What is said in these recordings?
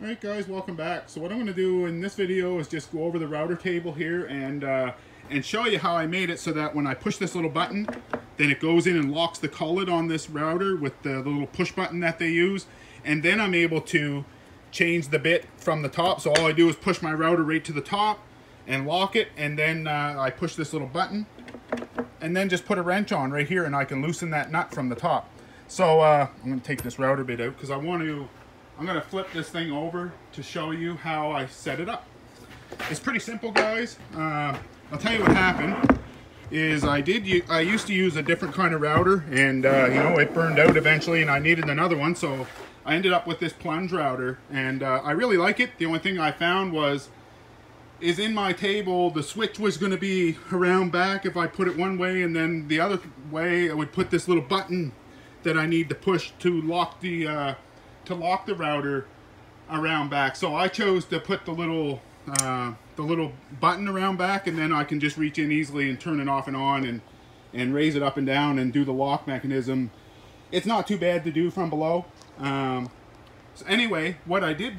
Alright guys, welcome back. So what I'm going to do in this video is just go over the router table here and show you how I made it so that when I push this little button, then it goes in and locks the collet on this router with the little push button that they use. And then I'm able to change the bit from the top. So all I do is push my router right to the top and lock it, and then I push this little button and then just put a wrench on right here and I can loosen that nut from the top. So I'm going to take this router bit out because I'm going to flip this thing over to show you how I set it up. It's pretty simple, guys. I'll tell you what happened is I used to use a different kind of router, and you know, it burned out eventually and I needed another one, so I ended up with this plunge router, and I really like it. The only thing I found is in my table the switch was going to be around back if I put it one way, and then the other way I would put this little button that I need to push to lock the router around back. So I chose to put the little button around back, and then I can just reach in easily and turn it off and on and raise it up and down and do the lock mechanism. It's not too bad to do from below. So anyway, what I did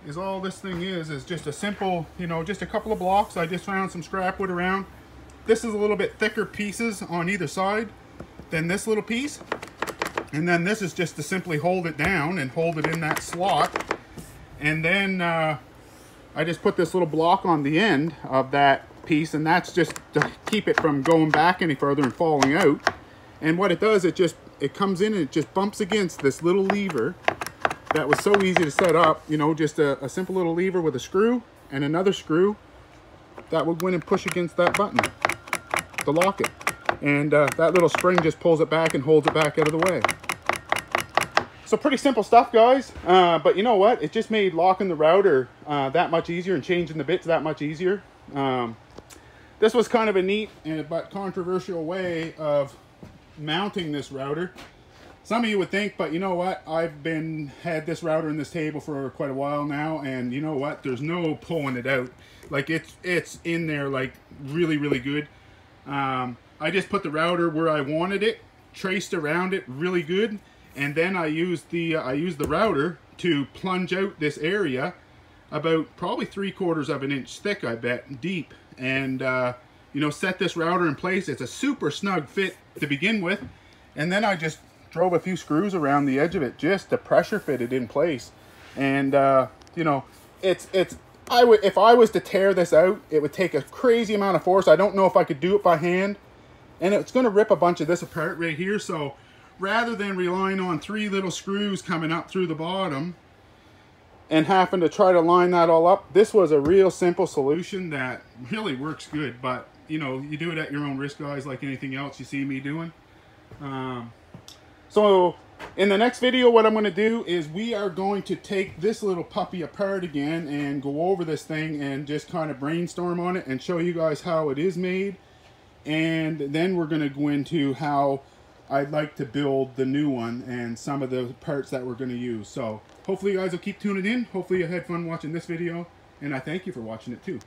is all this thing is just a simple, you know, just a couple of blocks. I just found some scrap wood around. This is a little bit thicker pieces on either side than this little piece. And then this is just to simply hold it down and hold it in that slot. And then I just put this little block on the end of that piece, and that's just to keep it from going back any further and falling out. And what it does, it comes in and it just bumps against this little lever that was so easy to set up, you know, just a simple little lever with a screw and another screw that would go in and push against that button to lock it. And that little spring just pulls it back and holds it back out of the way. So pretty simple stuff, guys. But you know what? It just made locking the router that much easier and changing the bits that much easier. This was kind of a neat but controversial way of mounting this router. Some of you would think, but you know what? I've had this router in this table for quite a while now, and you know what? There's no pulling it out. Like it's in there like really, really good. I just put the router where I wanted it, traced around it really good, and then I used the router to plunge out this area about probably 3/4 of an inch thick, I bet, deep, and you know, set this router in place. It's a super snug fit to begin with, and then I just drove a few screws around the edge of it just to pressure fit it in place. And you know, if I was to tear this out, it would take a crazy amount of force. I don't know if I could do it by hand, and it's going to rip a bunch of this apart right here. So rather than relying on 3 little screws coming up through the bottom and having to try to line that all up, this was a real simple solution that really works good. But you know, you do it at your own risk, guys, like anything else you see me doing. So in the next video, what I'm going to do is we are going to take this little puppy apart again and go over this thing and just kind of brainstorm on it and show you guys how it is made. And then we're going to go into how I'd like to build the new one and some of the parts that we're going to use. So hopefully you guys will keep tuning in. Hopefully you had fun watching this video, and I thank you for watching it too.